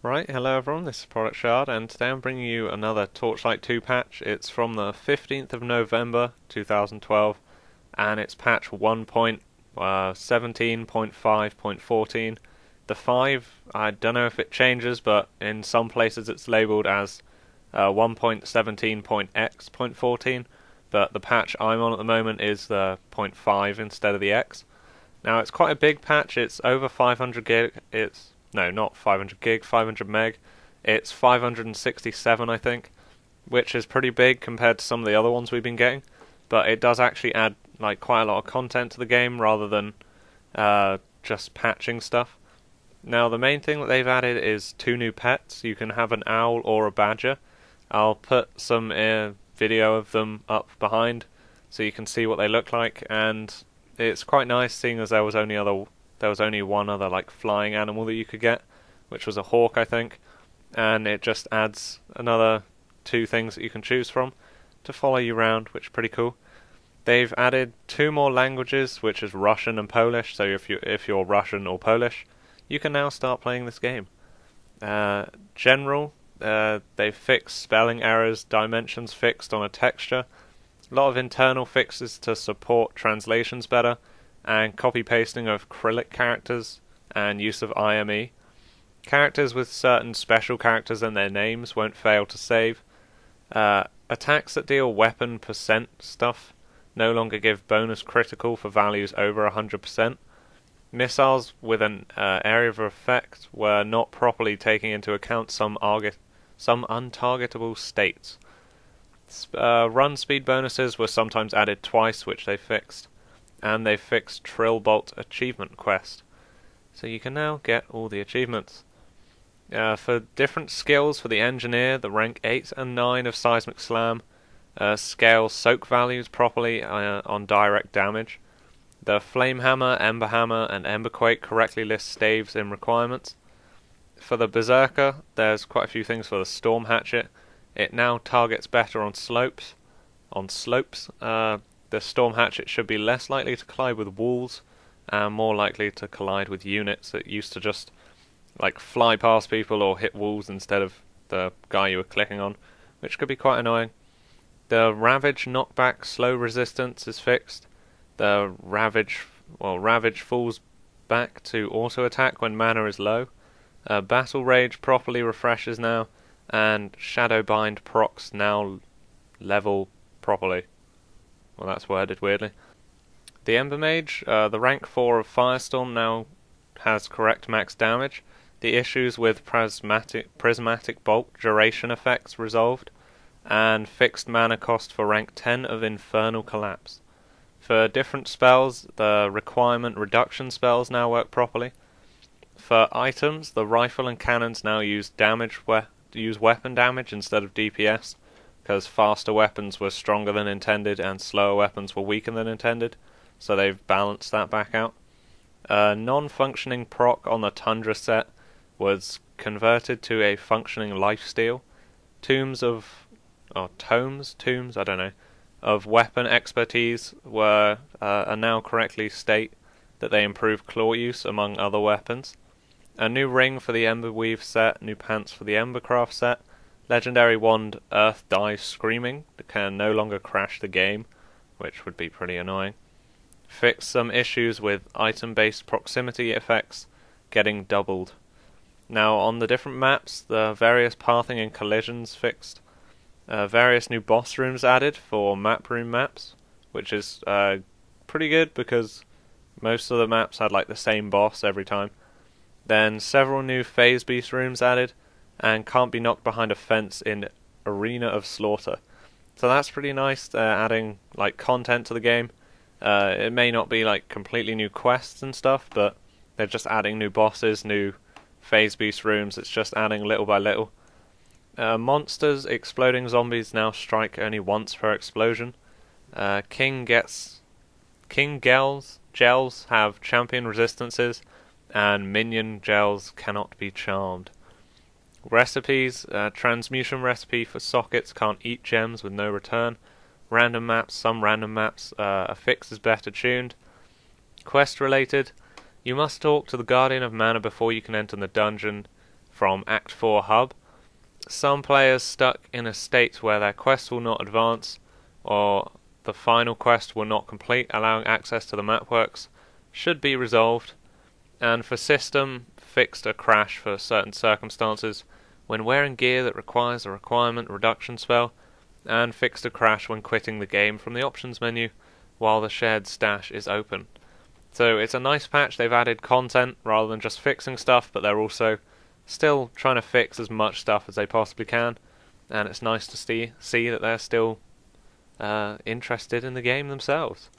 Right, hello everyone, this is Product Shard, and today I'm bringing you another Torchlight 2 patch. It's from the 15th of November 2012, and it's patch 1.17.5.14. The 5, I don't know if it changes, but in some places it's labelled as 1.17.x.14, but the patch I'm on at the moment is the 0.5 instead of the X. Now it's quite a big patch, it's over 500 gig, no, not 500 gig, 500 meg. It's 567, I think, which is pretty big compared to some of the other ones we've been getting. But it does actually add like quite a lot of content to the game rather than just patching stuff. Now the main thing that they've added is 2 new pets. You can have an owl or a badger. I'll put some video of them up behind so you can see what they look like, and it's quite nice seeing as there was only one other like flying animal that you could get, which was a hawk, I think, and it just adds another 2 things that you can choose from to follow you around, which is pretty cool. They've added 2 more languages, which is Russian and Polish, so if you're Russian or Polish, you can now start playing this game. General, they've fixed spelling errors, dimensions fixed on a texture, a lot of internal fixes to support translations better, and copy-pasting of acrylic characters, and use of IME. Characters with certain special characters and their names won't fail to save. Attacks that deal weapon percent stuff no longer give bonus critical for values over 100%. Missiles with an area of effect were not properly taking into account some untargetable states. Run speed bonuses were sometimes added twice, which they fixed. And they fixed Trill Bolt achievement quest, so you can now get all the achievements. For different skills, for the engineer, the rank 8 and 9 of Seismic Slam scale soak values properly on direct damage. The Flame Hammer, Ember Hammer and Emberquake correctly list staves in requirements. For the Berserker, there's quite a few things for the Storm Hatchet. It now targets better on slopes. The Storm Hatchet should be less likely to collide with walls and more likely to collide with units that used to just like fly past people or hit walls instead of the guy you were clicking on, which could be quite annoying. The Ravage knockback slow resistance is fixed. The Ravage falls back to auto attack when mana is low. Battle Rage properly refreshes now, and Shadowbind procs now level properly. Well, that's worded weirdly. The Ember Mage, the rank 4 of Firestorm, now has correct max damage. The issues with prismatic bolt duration effects resolved, and fixed mana cost for rank 10 of Infernal Collapse. For different spells, the requirement reduction spells now work properly. For items, the rifle and cannons now use weapon damage instead of DPS, because faster weapons were stronger than intended and slower weapons were weaker than intended, so they've balanced that back out. Non-functioning proc on the Tundra set was converted to a functioning lifesteal. Tombs, I don't know, of weapon expertise are now correctly state that they improve claw use among other weapons. A new ring for the Emberweave set, new pants for the Embercraft set. Legendary wand Earth Dies Screaming that can no longer crash the game, which would be pretty annoying. Fix some issues with item-based proximity effects getting doubled. Now on the different maps, the various pathing and collisions fixed. Various new boss rooms added for map room maps, which is pretty good because most of the maps had like the same boss every time. Then several new phase beast rooms added, and can't be knocked behind a fence in Arena of Slaughter. So that's pretty nice, adding like content to the game. It may not be like completely new quests and stuff, but they're just adding new bosses, new phase beast rooms. It's just adding little by little. Monsters, exploding zombies now strike only once per explosion. King gels have champion resistances, and minion gels cannot be charmed. Recipes, transmutation recipe for sockets can't eat gems with no return. Random maps, some random maps, a fix is better tuned. Quest related, You must talk to the Guardian of Mana before you can enter the dungeon. from Act 4 hub. Some players stuck in a state where their quest will not advance, or the final quest will not complete, allowing access to the mapworks, should be resolved. And for system, fixed a crash for certain circumstances when wearing gear that requires a requirement reduction spell, and fixed a crash when quitting the game from the options menu while the shared stash is open. So it's a nice patch. They've added content rather than just fixing stuff, but they're also still trying to fix as much stuff as they possibly can, and it's nice to see that they're still interested in the game themselves.